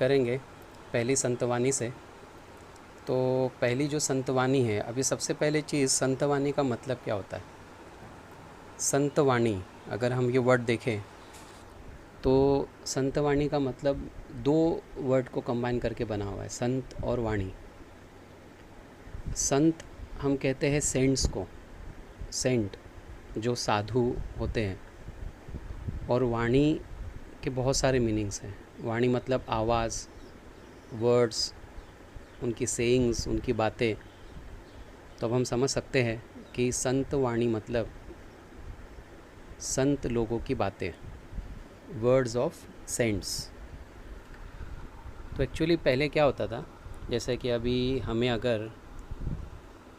करेंगे पहली संतवानी से। तो पहली जो संतवानी है, अभी सबसे पहले चीज़ संतवानी का मतलब क्या होता है। संतवाणी अगर हम ये वर्ड देखें तो संतवाणी का मतलब दो वर्ड को कंबाइन करके बना हुआ है, संत और वाणी। संत हम कहते हैं सेंट्स को, सेंट जो साधु होते हैं, और वाणी के बहुत सारे मीनिंग्स हैं। वाणी मतलब आवाज़, वर्ड्स, उनकी सेइंग्स, उनकी बातें। तो अब हम समझ सकते हैं कि संत वाणी मतलब संत लोगों की बातें, वर्ड्स ऑफ सेंट्स। तो एक्चुअली पहले क्या होता था, जैसे कि अभी हमें अगर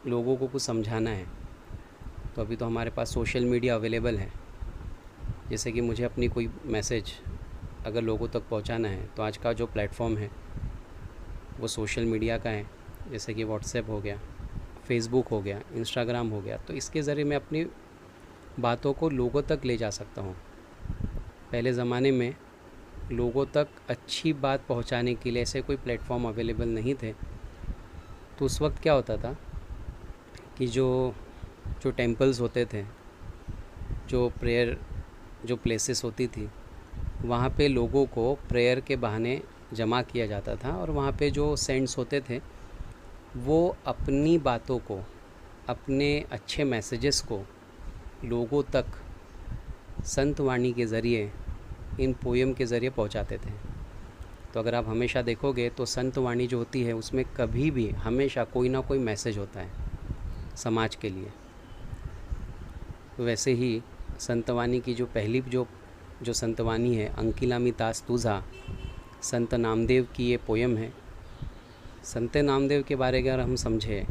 लोगों को कुछ समझाना है तो अभी तो हमारे पास सोशल मीडिया अवेलेबल है। जैसे कि मुझे अपनी कोई मैसेज अगर लोगों तक पहुंचाना है तो आज का जो प्लेटफॉर्म है वो सोशल मीडिया का है, जैसे कि व्हाट्सएप हो गया, फेसबुक हो गया, इंस्टाग्राम हो गया। तो इसके ज़रिए मैं अपनी बातों को लोगों तक ले जा सकता हूँ। पहले ज़माने में लोगों तक अच्छी बात पहुँचाने के लिए ऐसे कोई प्लेटफॉर्म अवेलेबल नहीं थे। तो उस वक्त क्या होता था कि जो टेम्पल्स होते थे, जो प्रेयर जो प्लेसेस होती थी, वहाँ पे लोगों को प्रेयर के बहाने जमा किया जाता था। और वहाँ पे जो सेंट्स होते थे वो अपनी बातों को, अपने अच्छे मैसेजेस को लोगों तक संत वाणी के ज़रिए, इन पोएम के ज़रिए पहुँचाते थे। तो अगर आप हमेशा देखोगे तो संत वाणी जो होती है उसमें कभी भी हमेशा कोई ना कोई मैसेज होता है समाज के लिए। वैसे ही संतवाणी की जो पहली जो संतवाणी है, अंकिलामितास तुझा, संत नामदेव की ये पोयम है। संत नामदेव के बारे में अगर हम समझें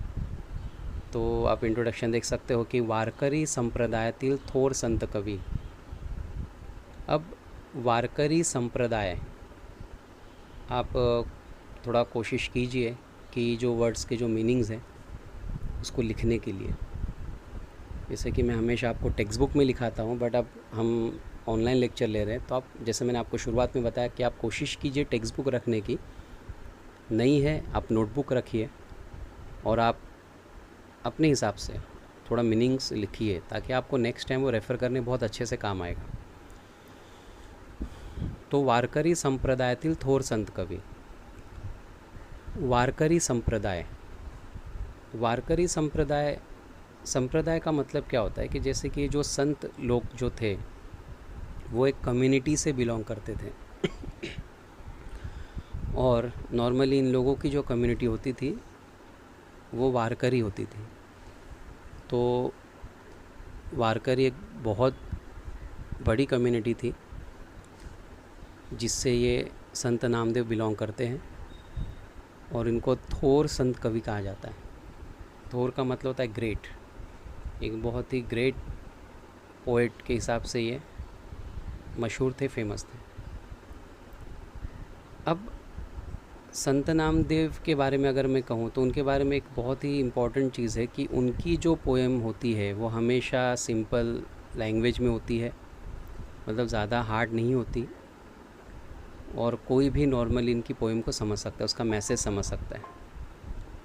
तो आप इंट्रोडक्शन देख सकते हो कि वारकरी संप्रदायातील थोर संत कवि। अब वारकरी संप्रदाय, आप थोड़ा कोशिश कीजिए कि जो वर्ड्स के जो मीनिंग्स हैं उसको लिखने के लिए। जैसे कि मैं हमेशा आपको टेक्स्ट बुक में लिखाता हूँ, बट अब हम ऑनलाइन लेक्चर ले रहे हैं तो आप, जैसे मैंने आपको शुरुआत में बताया कि आप कोशिश कीजिए टेक्स्ट बुक रखने की। नहीं है आप नोटबुक रखिए और आप अपने हिसाब से थोड़ा मीनिंग्स लिखिए, ताकि आपको नेक्स्ट टाइम वो रेफ़र करने बहुत अच्छे से काम आएगा। तो वारकरी संप्रदायातील थोर संत कवि। वारकरी संप्रदाय, वारकरी संप्रदाय का मतलब क्या होता है कि जैसे कि जो संत लोग जो थे वो एक कम्युनिटी से बिलोंग करते थे। और नॉर्मली इन लोगों की जो कम्युनिटी होती थी वो वारकरी होती थी। तो वारकरी एक बहुत बड़ी कम्युनिटी थी जिससे ये संत नामदेव बिलोंग करते हैं, और इनको थोर संत कवि कहा जाता है। थोर का मतलब होता है ग्रेट, एक बहुत ही ग्रेट पोएट के हिसाब से ये मशहूर थे, फेमस थे। अब संत नामदेव के बारे में अगर मैं कहूँ तो उनके बारे में एक बहुत ही इम्पॉर्टेंट चीज़ है कि उनकी जो पोएम होती है वो हमेशा सिंपल लैंग्वेज में होती है, मतलब ज़्यादा हार्ड नहीं होती, और कोई भी नॉर्मल इनकी पोएम को समझ सकता है, उसका मैसेज समझ सकता है।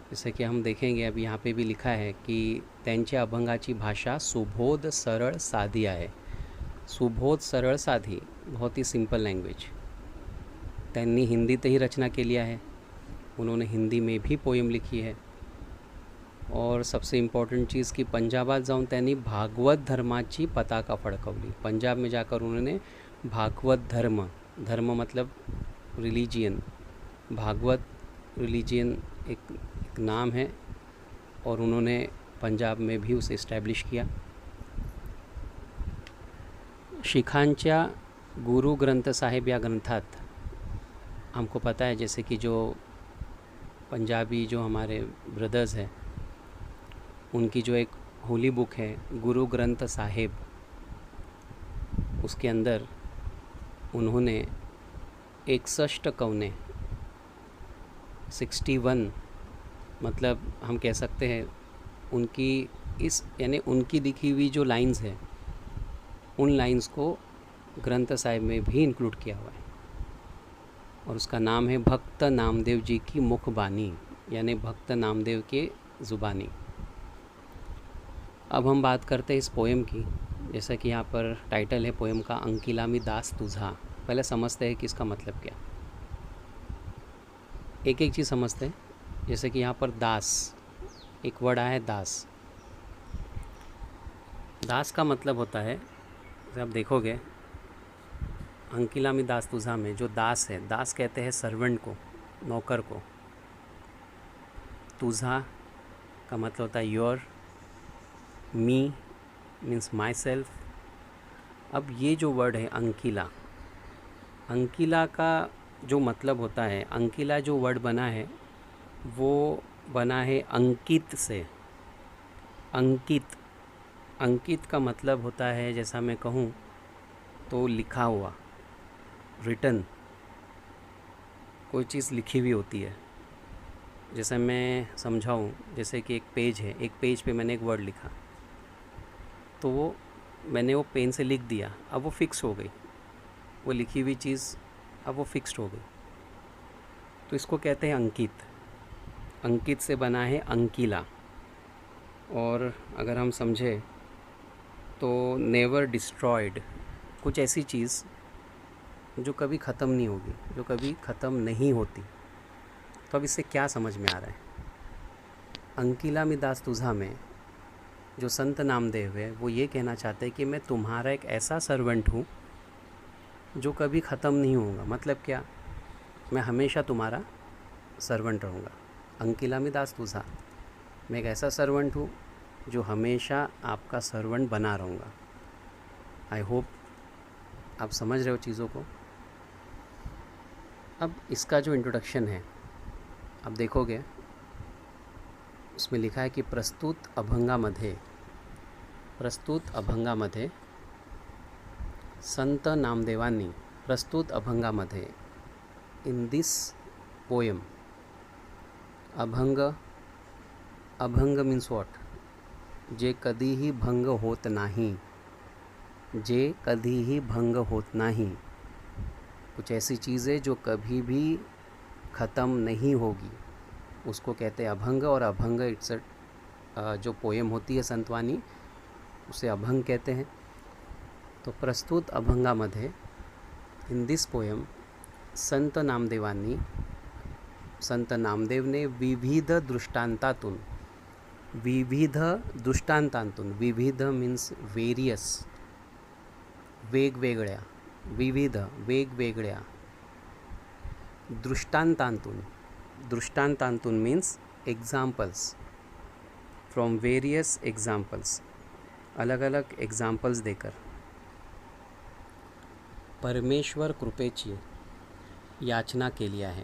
जैसे कि हम देखेंगे अब यहाँ पे भी लिखा है कि त्यांच्या अभंगाची भाषा सुबोध सरळ साधी आहे। सुबोध सरळ साधी, बहुत ही सिंपल लैंग्वेज। त्यांनी हिंदीतही रचना केली आहे, उन्होंने हिंदी में भी पोएम लिखी है। और सबसे इम्पॉर्टेंट चीज़ कि पंजाबात जाऊन त्यांनी भागवत धर्माची पताका फडकवली। पंजाब में जाकर उन्होंने भागवत धर्म मतलब रिलीजियन, भागवत रिलीजियन एक नाम है, और उन्होंने पंजाब में भी उसे इस्टेब्लिश किया। शिखांच्या गुरु ग्रंथ साहिब या ग्रंथात हमको पता है, जैसे कि जो पंजाबी जो हमारे ब्रदर्स हैं उनकी जो एक होली बुक है गुरु ग्रंथ साहिब, उसके अंदर उन्होंने 61 कवने, 61 मतलब हम कह सकते हैं उनकी इस, यानी उनकी लिखी हुई जो लाइंस है उन लाइंस को ग्रंथ साहिब में भी इंक्लूड किया हुआ है। और उसका नाम है भक्त नामदेव जी की मुखबानी, यानी भक्त नामदेव के ज़ुबानी। अब हम बात करते हैं इस पोएम की। जैसा कि यहाँ पर टाइटल है पोएम का, अंकिला मी दास तुझा। पहले समझते हैं कि इसका मतलब क्या। एक एक चीज़ समझते हैं। जैसे कि यहाँ पर दास, एक वर्ड आया है दास। दास का मतलब होता है, जब आप देखोगे अंकिला मी दास तुझा में जो दास है, दास कहते हैं सर्वेंट को, नौकर को। तुझा का मतलब होता है your, me means my self. अब ये जो वर्ड है अंकिला, अंकिला का जो मतलब होता है, अंकिला जो वर्ड बना है वो बना है अंकित से। अंकित, अंकित का मतलब होता है, जैसा मैं कहूँ तो लिखा हुआ, रिटन, कोई चीज़ लिखी हुई होती है। जैसे मैं समझाऊँ, जैसे कि एक पेज है, एक पेज पे मैंने एक वर्ड लिखा, तो वो मैंने वो पेन से लिख दिया, अब वो फिक्स हो गई, वो लिखी हुई चीज़ अब वो फिक्स्ड हो गई। तो इसको कहते हैं अंकित। अंकित से बना है अंकिला। और अगर हम समझें तो नेवर डिस्ट्रॉयड, कुछ ऐसी चीज़ जो कभी ख़त्म नहीं होगी, जो कभी ख़त्म नहीं होती। तो अब इससे क्या समझ में आ रहा है? अंकिला मी दास तुझा में जो संत नामदेव है वो ये कहना चाहते हैं कि मैं तुम्हारा एक ऐसा सर्वेंट हूँ जो कभी ख़त्म नहीं होगा। मतलब क्या? मैं हमेशा तुम्हारा सर्वेंट रहूँगा। अंकिला मी दास तुझा, मैं एक ऐसा सर्वेंट हूँ जो हमेशा आपका सर्वेंट बना रहूँगा। आई होप आप समझ रहे हो चीज़ों को। अब इसका जो इंट्रोडक्शन है आप देखोगे, उसमें लिखा है की प्रस्तुत अभंगामध्ये, प्रस्तुत अभंगामध्ये संत नामदेवांनी, प्रस्तुत अभंगामध्ये in this poem, abhang, abhang means what? जे कधीही भंग होत नाही, जे कधीही भंग होत नाही, कुछ ऐसी चीज़ें जो कभी भी ख़त्म नहीं होगी, उसको कहते हैं अभंग। और अभंग इट्स जो पोएम होती है संतवानी, उसे अभंग कहते हैं। तो प्रस्तुत अभंगामध्ये इन दिस पोएम संत नामदेवांनी, संत नामदेव ने विविध दृष्टांतातून, विविध दृष्टांतांतून, विविध मीन्स वेरियस, वेगवेगळ्या, विविध वेगवेगळ्या दृष्टांतांतून, दृष्टांतांतून means examples, from various examples, अलग अलग एग्जाम्पल्स देकर परमेश्वर कृपेची याचना केली आहे।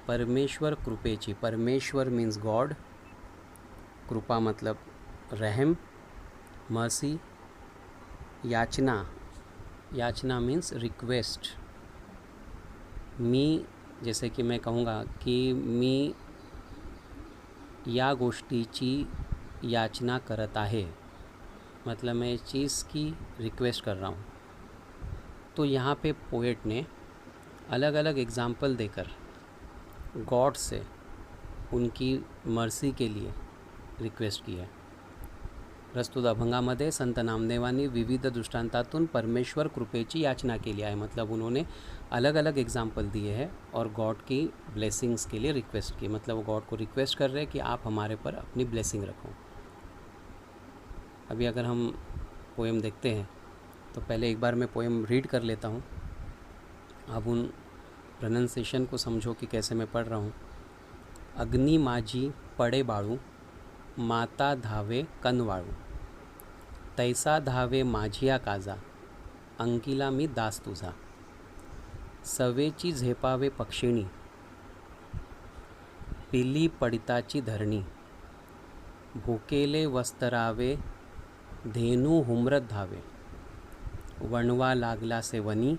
परमेश्वर कृपेची, परमेश्वर मीन्स गॉड, कृपा मतलब रहम, मर्सी, याचना, याचना मीन्स रिक्वेस्ट। मी, जैसे कि मैं कहूँगा कि मी या गोष्टीची याचना करत आहे, मतलब मैं इस चीज़ की रिक्वेस्ट कर रहा हूँ। तो यहाँ पे पोएट ने अलग अलग एग्जाम्पल देकर गॉड से उनकी मर्सी के लिए रिक्वेस्ट की है। प्रस्तुत अभंगामध्ये संत नामदेवांनी विविध दृष्टांतातून परमेश्वर कृपेची याचना केली आहे, मतलब उन्होंने अलग अलग एग्जाम्पल दिए हैं और गॉड की ब्लेसिंग्स के लिए रिक्वेस्ट की, मतलब वो गॉड को रिक्वेस्ट कर रहे हैं कि आप हमारे पर अपनी ब्लेसिंग रखो। अभी अगर हम पोएम देखते हैं तो पहले एक बार मैं पोएम रीड कर लेता हूँ, अब उन प्रोनाउंसिएशन को समझो कि कैसे मैं पढ़ रहा हूँ। अग्नि माझी पडे बाळू, माता धावे कनवाळू, तैसा धावे माझिया काजा, अंकिला मी दास तुझा, सवेची झेपावे पक्षिणी, पिली पडिताची धरणी, भुकेले वस्तरावे धेनू हुमरत धावे, वणवा लागला से वनी,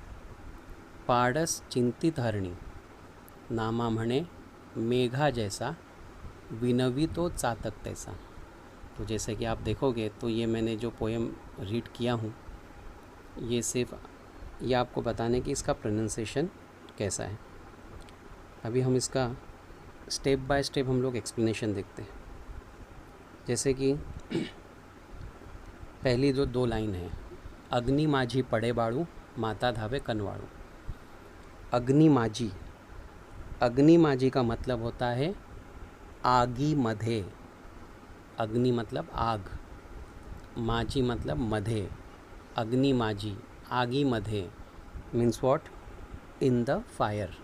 पाडस चिंतित हरणी, नामा म्हणे मेघा जैसा, विनवी तो चातक तैसा। तो जैसे कि आप देखोगे तो ये मैंने जो पोएम रीड किया हूँ, ये सिर्फ ये आपको बताने कि इसका प्रोनाउंसिएशन कैसा है। अभी हम इसका स्टेप बाय स्टेप हम लोग एक्सप्लेनेशन देखते हैं। जैसे कि पहली जो 2 लाइन है, अग्नि माझी पड़े बाड़ू माता धावे कनवाड़ू। अग्नि माझी, अग्नि माझी का मतलब होता है आगी मधे। अग्नि मतलब आग, माझी मतलब मधे। अग्नि माझी, आगी मधे means what? In the fire,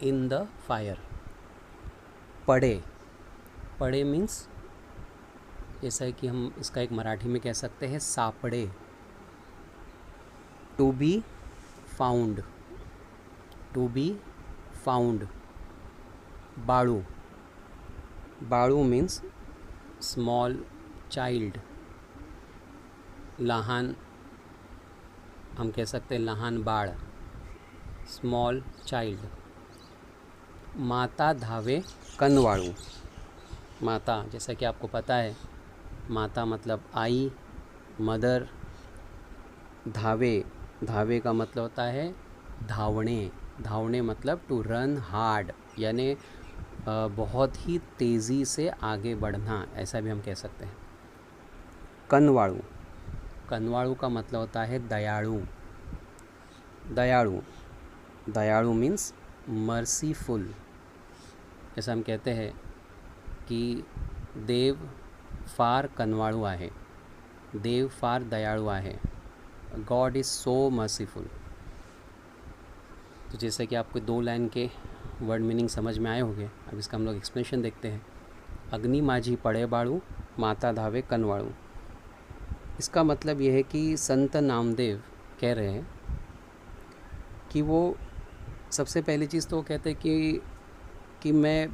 in the fire. पड़े, पड़े मीन्स जैसा है कि हम इसका एक मराठी में कह सकते हैं सापड़े। To be found, to be found. बाड़ू, बाळू मीन्स स्मॉल चाइल्ड। लहान हम कह सकते हैं लहान बाळ, स्मॉल चाइल्ड। माता धावे कनवाळू, माता जैसा कि आपको पता है माता मतलब आई, मदर। धावे, धावे का मतलब होता है धावणे। धावणे मतलब टू रन हार्ड, यानी बहुत ही तेज़ी से आगे बढ़ना, ऐसा भी हम कह सकते हैं। कनवाळू, कनवाळू का मतलब होता है दयालु। दयालु, दयालु मीन्स मर्सीफुल। जैसा हम कहते हैं कि देव फार कनवाळू आहे, देव फार दयाळू आहे, गॉड इज़ सो मर्सीफुल। तो जैसे कि आपको 2 लाइन के वर्ड मीनिंग समझ में आए होंगे, अब इसका हम लोग एक्सप्लेनेशन देखते हैं। अग्नि माझी पड़े बाड़ू माता धावे कनवाड़ू। इसका मतलब ये है कि संत नामदेव कह रहे हैं कि वो सबसे पहली चीज़ तो वो कहते हैं कि मैं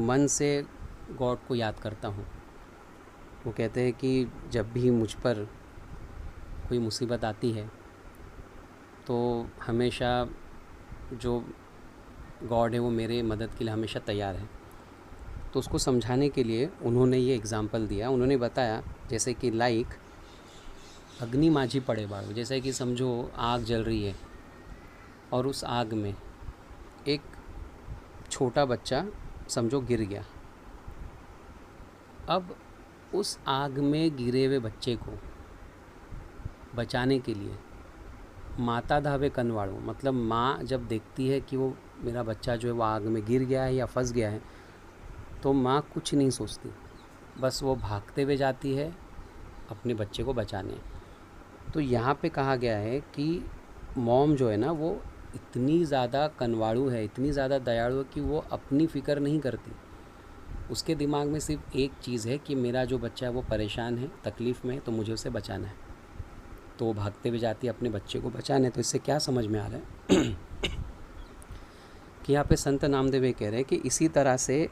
मन से गॉड को याद करता हूँ। वो कहते हैं कि जब भी मुझ पर कोई मुसीबत आती है तो हमेशा जो गॉड है वो मेरे मदद के लिए हमेशा तैयार है। तो उसको समझाने के लिए उन्होंने ये एग्ज़ाम्पल दिया। उन्होंने बताया जैसे कि लाइक अग्नि माझी पड़े बाड़ू, जैसे कि समझो आग जल रही है और उस आग में एक छोटा बच्चा समझो गिर गया। अब उस आग में गिरे हुए बच्चे को बचाने के लिए माता धावे कनवाड़ू, मतलब माँ जब देखती है कि वो मेरा बच्चा जो है वो आग में गिर गया है या फंस गया है, तो माँ कुछ नहीं सोचती, बस वो भागते हुए जाती है अपने बच्चे को बचाने। तो यहाँ पे कहा गया है कि मॉम जो है ना वो इतनी ज़्यादा कनवाड़ू है, इतनी ज़्यादा दयालु है कि वो अपनी फ़िक्र नहीं करती। उसके दिमाग में सिर्फ एक चीज़ है कि मेरा जो बच्चा है वो परेशान है, तकलीफ़ में है, तो मुझे उसे बचाना है। तो वो भागते हुए जाती है अपने बच्चे को बचाने। तो इससे क्या समझ में आ रहा है कि यहाँ पे संत नामदेव ये कह रहे हैं कि इसी तरह से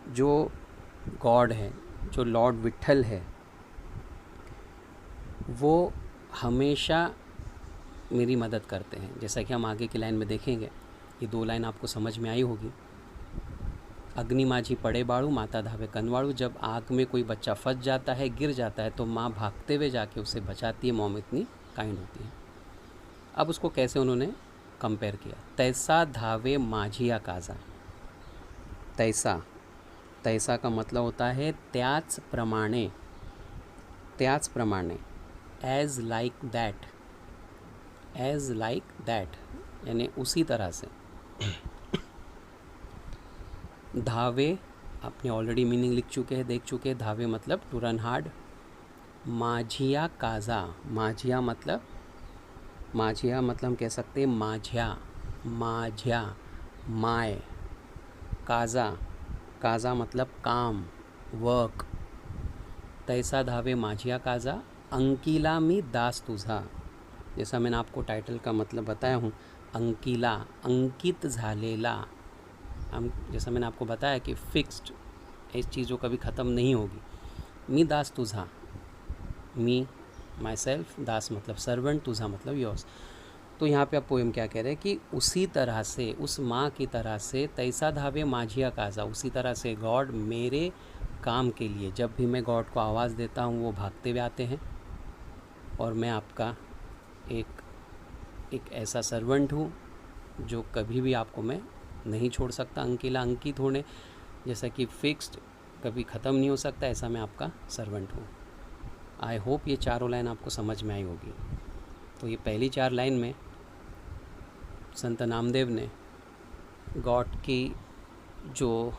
जो गॉड है, जो लॉर्ड विट्ठल है, वो हमेशा मेरी मदद करते हैं। जैसा कि हम आगे की लाइन में देखेंगे, ये 2 लाइन आपको समझ में आई होगी। अग्नि माझी पड़े बाड़ू माता धावे कनवाड़ू। जब आग में कोई बच्चा फंस जाता है, गिर जाता है, तो माँ भागते हुए जाके उसे बचाती है। मॉम इतनी काइंड होती है। अब उसको कैसे उन्होंने कंपेयर किया, तैसा धावे माझिया काजा। तैसा, तैसा का मतलब होता है त्याच प्रमाणे, त्याच प्रमाणे, as like that, as like that यानी उसी तरह से। धावे आपने ऑलरेडी मीनिंग लिख चुके हैं, देख चुके हैं। धावे मतलब टू रन हार्ड। माझिया काजा, माझिया मतलब हम कह सकते हैं माझ्या, माझ्या माय। काजा, काजा मतलब काम, वर्क। तैसा धावे माझिया काजा अंकिला मी दास तुझा। जैसा मैंने आपको टाइटल का मतलब बताया हूँ, अंकिला अंकित झालेला। हम जैसा मैंने आपको बताया कि फिक्स्ड इस चीज़ जो कभी ख़त्म नहीं होगी। मी दास तुझा, मी माई सेल्फ, दास मतलब सर्वेंट, तुझा मतलब योर्स। तो यहाँ पे आप पोएम क्या कह रहे हैं कि उसी तरह से, उस माँ की तरह से, तैसा धावे माझिया काजा, उसी तरह से गॉड मेरे काम के लिए, जब भी मैं गॉड को आवाज़ देता हूँ वो भागते हुए आते हैं। और मैं आपका एक ऐसा सर्वेंट हूँ जो कभी भी आपको मैं नहीं छोड़ सकता, अंकिला अंकित होने जैसा कि फिक्स्ड कभी ख़त्म नहीं हो सकता, ऐसा मैं आपका सर्वेंट हूँ। आई होप ये चारों लाइन आपको समझ में आई होगी। तो ये पहली 4 लाइन में संत नामदेव ने गॉड की जो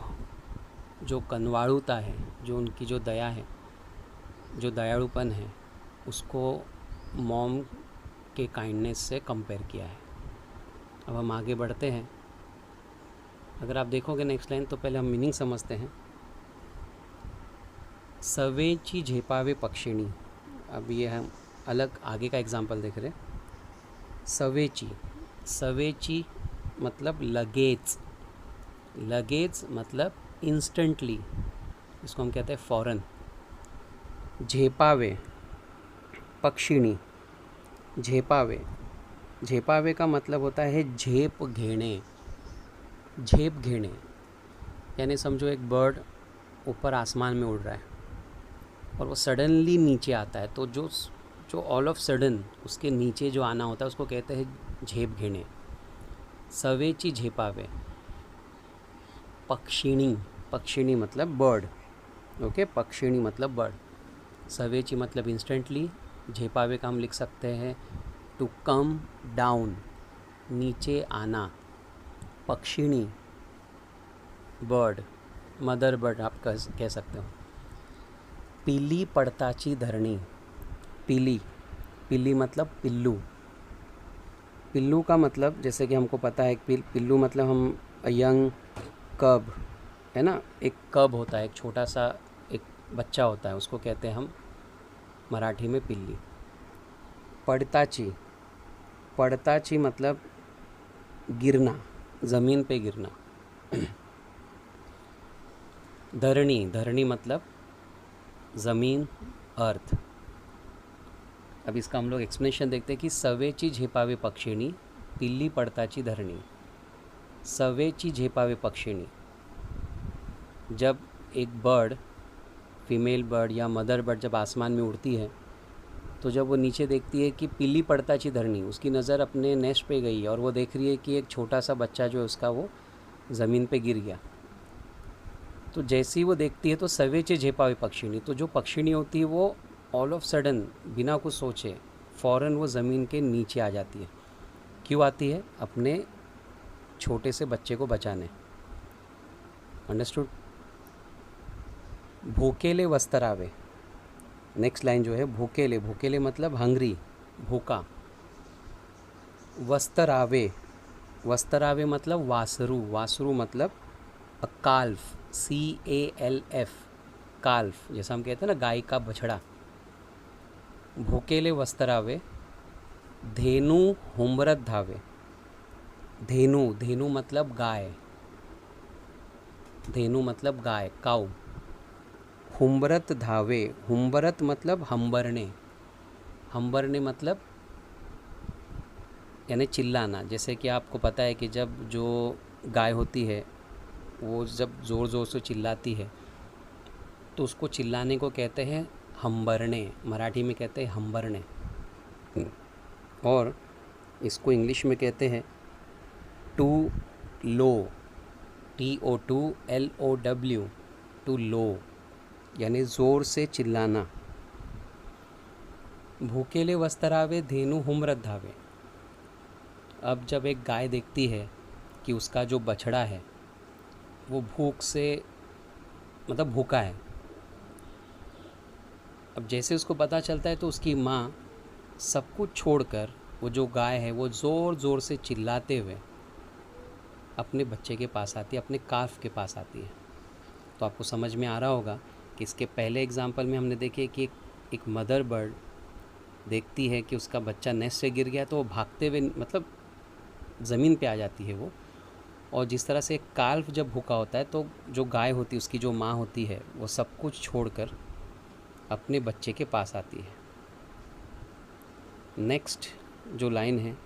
जो कनवाड़ुता है, जो उनकी जो दया है, जो दयालुपन है, उसको मॉम के काइंडनेस से कंपेयर किया है। अब हम आगे बढ़ते हैं। अगर आप देखोगे नेक्स्ट लाइन, तो पहले हम मीनिंग समझते हैं। सवेची झेपावे पक्षिणी। अब ये हम अलग आगे का एग्जाम्पल देख रहे हैं। सवेची, सवेची मतलब लगेज, लगेज मतलब इंस्टेंटली, इसको हम कहते हैं फ़ौरन। झेपावे पक्षिणी, झेपावे, झेपावे का मतलब होता है झेप घेने, झेप घेने, यानी समझो एक बर्ड ऊपर आसमान में उड़ रहा है और वो सडनली नीचे आता है, तो जो जो ऑल ऑफ सडन उसके नीचे जो आना होता है उसको कहते हैं झेप घेने। सवेची झेपावे। पक्षिणी, पक्षिणी मतलब बर्ड, ओके, पक्षिणी मतलब बर्ड। सवेची मतलब इंस्टेंटली, झेपावे का हम लिख सकते हैं टू कम डाउन, नीचे आना। पक्षिणी बर्ड, मदर बर्ड आप कह सकते हो। पीली पड़ताची धरणी। पीली, पीली मतलब पिल्लू। पिल्लू का मतलब जैसे कि हमको पता है पिल्लू मतलब हम यंग कब, है ना, एक कब होता है, एक छोटा सा एक बच्चा होता है, उसको कहते हैं हम मराठी में पिल्ली। पड़ताची, पड़ताची मतलब गिरना, ज़मीन पे गिरना। धरणी, धरणी मतलब ज़मीन, अर्थ। अब इसका हम लोग एक्सप्लेनेशन देखते हैं कि सवेची झेपावे पक्षिणी, पिल्ली पड़ताची धरणी। सवेची झेपावे पक्षिणी, जब एक बर्ड, फीमेल बर्ड या मदर बर्ड जब आसमान में उड़ती है, तो जब वो नीचे देखती है कि पिल्ली पड़ताची धरणी, उसकी नज़र अपने नेस्ट पे गई और वो देख रही है कि एक छोटा सा बच्चा जो है उसका वो ज़मीन पे गिर गया, तो जैसे ही वो देखती है तो सवेचे झेपावे पक्षिणी, तो जो पक्षिणी होती है वो ऑल ऑफ सडन बिना कुछ सोचे फ़ौरन वो ज़मीन के नीचे आ जाती है। क्यों आती है? अपने छोटे से बच्चे को बचाने। अंडरस्टूड? भूकेले वस्तरावे। नेक्स्ट लाइन जो है भूकेले, भूकेले मतलब हंग्री, भूखा। वस्तरावे, वस्तरावे मतलब वासरू, वासरू मतलब अ काल्फ, CALF, काल्फ, जैसा हम कहते हैं ना गाय का बछड़ा। भूकेले वस्तरावे, धेनु हुमरत धावे। धेनु, धेनु मतलब गाय, धेनु मतलब गाय, काऊ। हुम्बरत धावे, हुम्बरत मतलब हंबरने, हंबरने मतलब यानी चिल्लाना। जैसे कि आपको पता है कि जब जो गाय होती है वो जब ज़ोर ज़ोर से चिल्लाती है तो उसको चिल्लाने को कहते हैं हंबरने, मराठी में कहते हैं हंबरने, और इसको इंग्लिश में कहते हैं to low, TOLOW, to low यानी ज़ोर से चिल्लाना। भूकेले वस्तरावे धेनु हुमरत धावे। अब जब एक गाय देखती है कि उसका जो बछड़ा है वो भूख से मतलब भूखा है, अब जैसे उसको पता चलता है तो उसकी माँ सब कुछ छोड़कर वो जो गाय है वो ज़ोर ज़ोर से चिल्लाते हुए अपने बच्चे के पास आती है, अपने काफ के पास आती है। तो आपको समझ में आ रहा होगा कि इसके पहले एग्जाम्पल में हमने देखे कि एक मदर बर्ड देखती है कि उसका बच्चा नेस्ट से गिर गया तो वो भागते हुए मतलब ज़मीन पे आ जाती है वो, और जिस तरह से काल्फ जब भूखा होता है तो जो गाय होती है उसकी जो माँ होती है वो सब कुछ छोड़कर अपने बच्चे के पास आती है। नेक्स्ट जो लाइन है,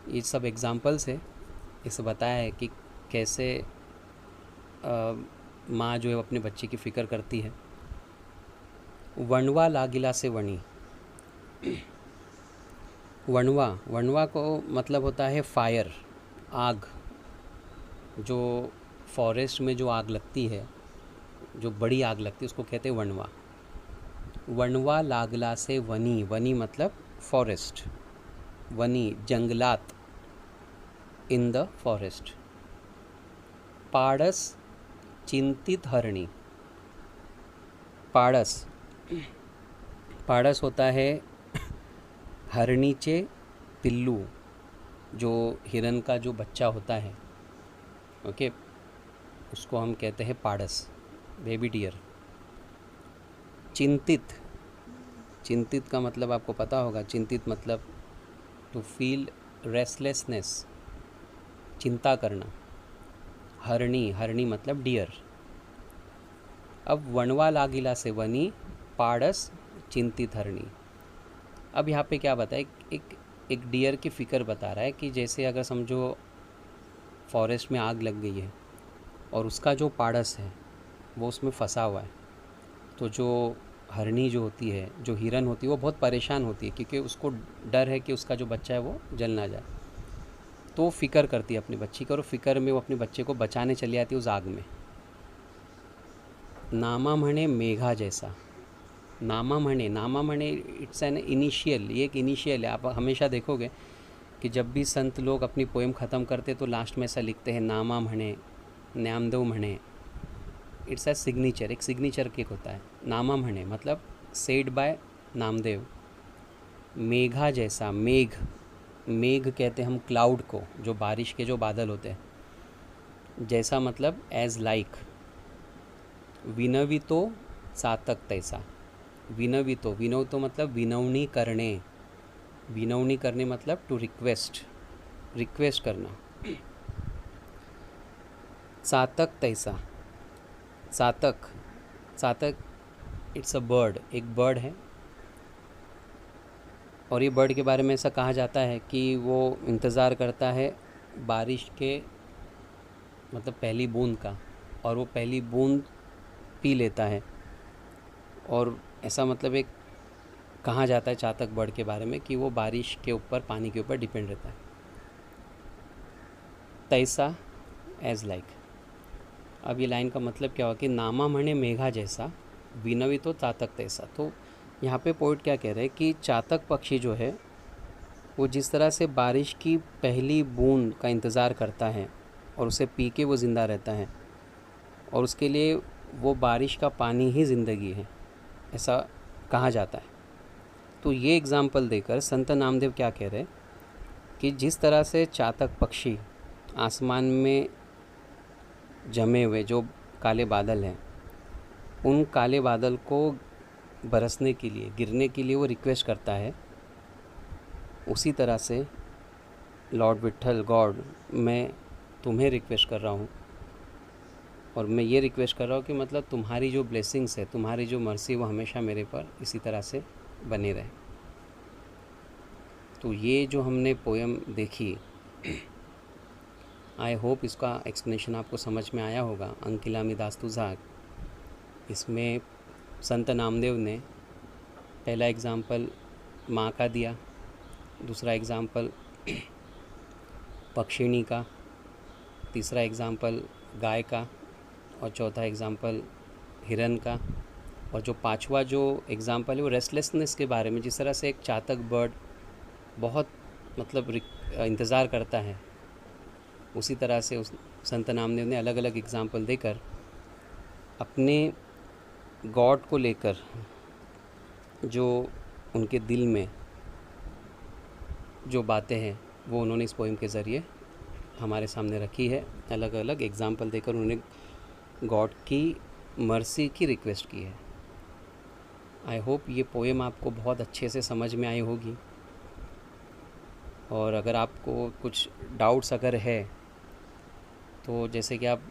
ये सब एग्जाम्पल्स है, इसे बताया है कि कैसे माँ जो है अपने बच्चे की फ़िक्र करती है। वणवा लागिला से वणी, वणवा, वणवा को मतलब होता है फायर, आग। जो फॉरेस्ट में जो आग लगती है, जो बड़ी आग लगती है, उसको कहते हैं वणवा। वणवा लागला से वनी, वनी मतलब फॉरेस्ट, वनी जंगलात, इन द फॉरेस्ट। पाड़स चिंतित हरणी, पाड़स, पाड़स होता है हरणीचे पिल्लू, जो हिरन का जो बच्चा होता है, ओके, उसको हम कहते हैं पाड़स, बेबी डियर। चिंतित, चिंतित का मतलब आपको पता होगा, चिंतित मतलब टू फील रेस्टलेसनेस, चिंता करना। हरणी, हरणी मतलब डियर। अब वणवा लागिला से वनी, पाड़स चिंतित हरणी। अब यहाँ पे क्या बताए, एक डियर की फ़िक्र बता रहा है कि जैसे अगर समझो फॉरेस्ट में आग लग गई है और उसका जो पाड़स है वो उसमें फंसा हुआ है, तो जो हरणी जो होती है, जो हिरन होती है, वो बहुत परेशान होती है क्योंकि उसको डर है कि उसका जो बच्चा है वो जल ना जाए। तो वो फ़िक्र करती है अपनी बच्ची की, और फ़िक्र में वो अपने बच्चे को बचाने चली आती है उस आग में। नामा म्हणे मेघा जैसा, नामा म्हणे, नामा म्हणे इट्स एन इनिशियल, ये एक इनिशियल है। आप हमेशा देखोगे कि जब भी संत लोग अपनी पोएम ख़त्म करते तो लास्ट में ऐसा लिखते हैं, नामा म्हणे, नामदेव म्हणे। इट्स अ सिग्नेचर, एक सिग्नेचर केक होता है। नामा म्हणे मतलब सेड बाय नामदेव। मेघा जैसा, मेघ, मेघ कहते हैं हम क्लाउड को, जो बारिश के जो बादल होते हैं। जैसा मतलब एज लाइक। विनवितो चातक तैसा, विनवितो, विनवतो मतलब विनवणी करणे, विनवणी करणे मतलब टू रिक्वेस्ट, रिक्वेस्ट करना। चातक तैसा, चातक, चातक इट्स अ बर्ड, एक बर्ड है, और ये बर्ड के बारे में ऐसा कहा जाता है कि वो इंतज़ार करता है बारिश के मतलब पहली बूंद का, और वो पहली बूंद पी लेता है। और ऐसा मतलब एक कहा जाता है चातक बर्ड के बारे में कि वो बारिश के ऊपर, पानी के ऊपर डिपेंड रहता है। तैसा एज लाइक। अब ये लाइन का मतलब क्या हुआ कि नामा म्हणे मेघा जैसा, विनवी तो चातक तैसा। तो यहाँ पे पोइट क्या कह रहे हैं कि चातक पक्षी जो है वो जिस तरह से बारिश की पहली बूंद का इंतज़ार करता है और उसे पी के वो ज़िंदा रहता है, और उसके लिए वो बारिश का पानी ही ज़िंदगी है, ऐसा कहा जाता है। तो ये एग्ज़ाम्पल देकर संत नामदेव क्या कह रहे हैं कि जिस तरह से चातक पक्षी आसमान में जमे हुए जो काले बादल हैं, उन काले बादल को बरसने के लिए, गिरने के लिए वो रिक्वेस्ट करता है, उसी तरह से लॉर्ड विट्ठल, गॉड, मैं तुम्हें रिक्वेस्ट कर रहा हूँ, और मैं ये रिक्वेस्ट कर रहा हूँ कि मतलब तुम्हारी जो ब्लेसिंग्स है, तुम्हारी जो मर्सी, वो हमेशा मेरे पर इसी तरह से बने रहे। तो ये जो हमने पोएम देखी, आई होप इसका एक्सप्लेनेशन आपको समझ में आया होगा। अंकिलामी दास्तु झाक, इसमें संत नामदेव ने पहला एग्ज़ाम्पल माँ का दिया, दूसरा एग्ज़ाम्पल पक्षिणी का, तीसरा एग्ज़ाम्पल गाय का, और चौथा एग्ज़ाम्पल हिरन का, और जो पांचवा जो एग्ज़ाम्पल है वो रेस्टलेसनेस के बारे में, जिस तरह से एक चातक बर्ड बहुत मतलब इंतज़ार करता है, उसी तरह से उस संत नामदेव ने अलग अलग एग्ज़ाम्पल देकर अपने गॉड को लेकर जो उनके दिल में जो बातें हैं वो उन्होंने इस पोएम के ज़रिए हमारे सामने रखी है। अलग अलग एग्ज़ाम्पल देकर उन्होंने गॉड की मर्सी की रिक्वेस्ट की है। आई होप ये पोएम आपको बहुत अच्छे से समझ में आई होगी, और अगर आपको कुछ डाउट्स अगर है तो जैसे कि अब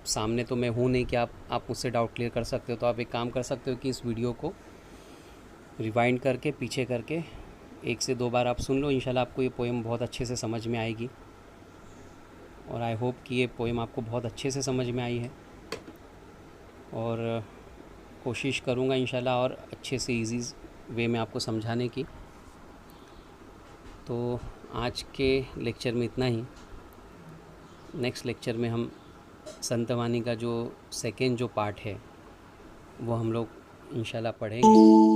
सामने तो मैं हूँ नहीं कि आप मुझसे डाउट क्लियर कर सकते हो, तो आप एक काम कर सकते हो कि इस वीडियो को रिवाइंड करके पीछे करके 1 से 2 बार आप सुन लो। इंशाल्लाह आपको ये पोएम बहुत अच्छे से समझ में आएगी, और आई होप कि ये पोएम आपको बहुत अच्छे से समझ में आई है, और कोशिश करूँगा इंशाल्लाह और अच्छे से इजी वे में आपको समझाने की। तो आज के लेक्चर में इतना ही। नेक्स्ट लेक्चर में हम संतवाणी का जो सेकेंड जो पार्ट है वो हम लोग इंशाल्लाह पढ़ेंगे।